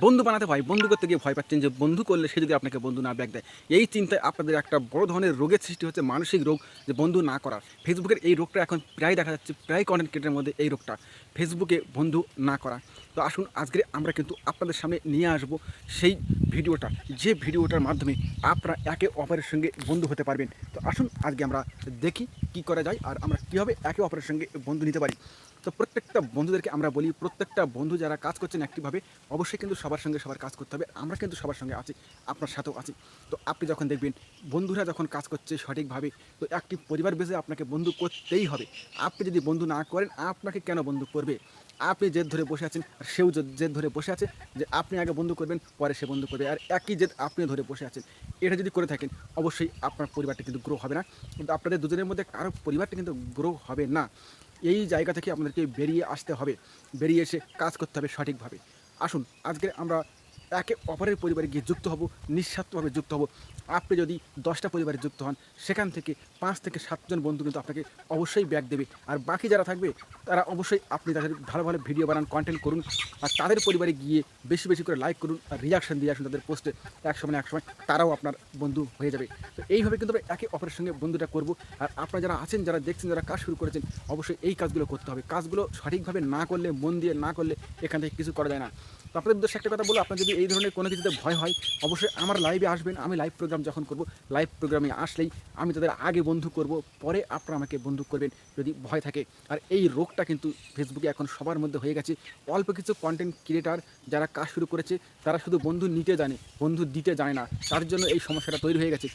বন্ধু বানাতে ভয়, বন্ধু করতে গিয়ে ভয় পাচ্ছেন যে বন্ধু করলে সে যদি আপনাকে বন্ধু না ব্যাক দেয়। এই চিন্তায় আপনাদের একটা বড় ধরনের রোগের সৃষ্টি হচ্ছে, মানসিক রোগ, যে বন্ধু না করার। ফেসবুকের এই রোগটা এখন প্রায় দেখা যাচ্ছে, প্রায় কন্টেন্ট ক্রিয়েটারের মধ্যে এই রোগটা, ফেসবুকে বন্ধু না করা। তো আসুন আজকে আমরা কিন্তু আপনাদের সামনে নিয়ে আসব সেই ভিডিওটা, যে ভিডিওটার মাধ্যমে আপনারা একে অপরের সঙ্গে বন্ধু হতে পারবেন। তো আসুন আজকে আমরা দেখি কি করা যায় আর আমরা কীভাবে একে অপরের সঙ্গে বন্ধু নিতে পারি। তো প্রত্যেকটা বন্ধুদেরকে আমরা বলি, প্রত্যেকটা বন্ধু যারা কাজ করছেন অ্যাক্টিভভাবে, অবশ্যই কিন্তু সবার সঙ্গে সবার কাজ করতে হবে। আমরা কিন্তু সবার সঙ্গে আছি, আপনার সাথেও আছি। তো আপনি যখন দেখবেন বন্ধুরা যখন কাজ করছে সঠিকভাবে, তো একটি পরিবার বেঁধে আপনাকে বন্ধু করতেই হবে। আপনি যদি বন্ধু না করেন, আপনাকে কেন বন্ধু করবে? আপনি জেদ ধরে বসে আছেন আর সেও জেদ ধরে বসে আছে যে আপনি আগে বন্ধু করবেন, পরে সে বন্ধু করবে, আর একই জেদ আপনিও ধরে বসে আছেন। এটা যদি করে থাকেন, অবশ্যই আপনার পরিবারটা কিন্তু গ্রো হবে না, কিন্তু আপনাদের দুজনের মধ্যে কারো পরিবারটা কিন্তু গ্রো হবে না। এই জায়গা থেকে আপনাদেরকে বেরিয়ে আসতে হবে, বেরিয়ে এসে কাজ করতে হবে সঠিকভাবে। আসুন আজকে আমরা একে অপরের পরিবারে গিয়ে যুক্ত হব, নিঃস্বার্থভাবে যুক্ত হব। আপনি যদি 10টা পরিবারে যুক্ত হন, সেখান থেকে 5 থেকে 7জন বন্ধু কিন্তু আপনাকে অবশ্যই ব্যাক দেবে। আর বাকি যারা থাকবে তারা অবশ্যই, আপনি তাদের ভালো ভালো ভিডিও বানান, কন্টেন্ট করুন, আর তাদের পরিবারে গিয়ে বেশি বেশি করে লাইক করুন আর রিয়াকশন দিয়ে আসুন তাদের পোস্টে। একসময় না একসময় তারাও আপনার বন্ধু হয়ে যাবে। তো এইভাবে কিন্তু আমরা একে অপরের সঙ্গে বন্ধুটা করব। আর আপনারা যারা আছেন, যারা দেখছেন, যারা কাজ শুরু করেছেন, অবশ্যই এই কাজগুলো করতে হবে। কাজগুলো সঠিকভাবে না করলে, মন দিয়ে না করলে এখান থেকে কিছু করা যায় না। তো আপনাদের উদ্দেশ্যে একটা কথা বলবো, আপনার যদি এই ধরনের কোনো কিছুতে ভয় হয়, অবশ্যই আমার লাইভে আসবেন। আমি লাইভ প্রোগ্রাম যখন করব, লাইভ প্রোগ্রামে আসলেই আমি তাদের আগে বন্ধু করব, পরে আপনারা আমাকে বন্ধু করবেন যদি ভয় থাকে। আর এই রোগটা কিন্তু ফেসবুকে এখন সবার মধ্যে হয়ে গেছে। অল্প কিছু কন্টেন্ট ক্রিয়েটার যারা কাজ শুরু করেছে, তারা শুধু বন্ধু নিতে জানে, বন্ধু দিতে জানে না। তার জন্য এই সমস্যাটা তৈরি হয়ে গেছে।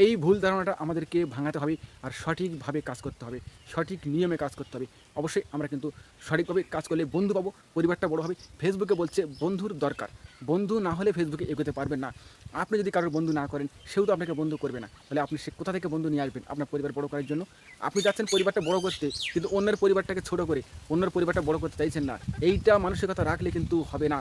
এই ভুল ধারণাটা আমাদেরকে ভাঙাতে হবে আর সঠিকভাবে কাজ করতে হবে, সঠিক নিয়মে কাজ করতে হবে। অবশ্যই আমরা কিন্তু সঠিকভাবে কাজ করলে বন্ধু পাবো, পরিবারটা বড় হবে। ফেসবুকে বলছে বন্ধুর দরকার, বন্ধু না হলে ফেসবুকে এগোতে পারবেন না। আপনি যদি কারোর বন্ধু না করেন, সেও তো আপনাকে বন্ধু করবে না। তাহলে আপনি সে কোথা থেকে বন্ধু নিয়ে আসবেন আপনার পরিবার বড় করার জন্য? আপনি যাচ্ছেন পরিবারটা বড় করতে, কিন্তু অন্যের পরিবারটাকে ছোট করে অন্যের পরিবারটা বড় করতে চাইছেন না। এইটা মানসিকতা রাখলে কিন্তু হবে না।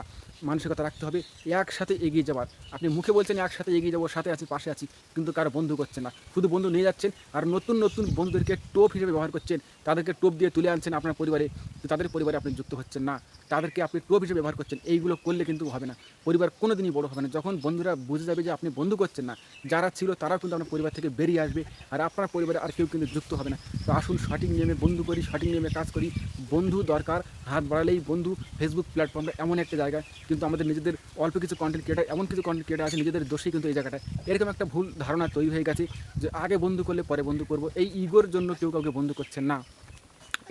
মানসিকতা রাখতে হবে একসাথে এগিয়ে যাওয়ার। আপনি মুখে বলছেন একসাথে এগিয়ে যাবো, সাথে আছি, পাশে আছি, কিন্তু কারো বন্ধু করছেন না, শুধু বন্ধু নিয়ে যাচ্ছেন আর নতুন নতুন বন্ধুদেরকে টোপ হিসেবে ব্যবহার করছেন। তাদেরকে টোপ দিয়ে তুলে আনছেন আপনার পরিবারে, তাদের পরিবারে আপনি যুক্ত হচ্ছেন না, তাদেরকে আপনি টোপ হিসেবে ব্যবহার করছেন। এইগুলো করলে কিন্তু হবে না, পরিবার কোনো দিনই বড়ো হবে না। যখন বন্ধুরা বুঝে যাবে যে আপনি বন্ধু করছেন না, যারা ছিল তারাও কিন্তু আপনার পরিবার থেকে বেরিয়ে আসবে, আর আপনার পরিবারে আর কেউ কিন্তু যুক্ত হবে না। তো আসুন সঠিক নিয়মে বন্ধু করি, সঠিক নিয়মে কাজ করি। বন্ধু দরকার, হাত বাড়ালেই বন্ধু। ফেসবুক প্ল্যাটফর্মটা এমন একটা জায়গা, কিন্তু আমাদের নিজেদের অল্প কিছু কন্টেন্ট ক্রিয়েটার, এমন কিছু কন্টেন্ট ক্রিয়েটার আছে নিজেদের দোষেই কিন্তু এই জায়গাটায় এরকম একটা ভুল ধারণা তৈরি হয়ে গেছে যে আগে বন্ধু করলে পরে বন্ধু করব। এই ইগোর জন্য কেউ কাউকে বন্ধু করছেন না,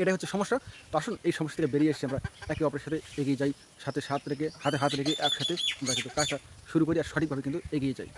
এটাই হচ্ছে সমস্যা। তো আসুন এই সমস্যা থেকে বেরিয়ে এসে আমরা একে অপরের সাথে এগিয়ে যাই, সাথে সাথ রেখে, হাতে হাত রেখে একসাথে আমরা কিন্তু কাজটা শুরু করি আর সঠিকভাবে কিন্তু এগিয়ে যাই।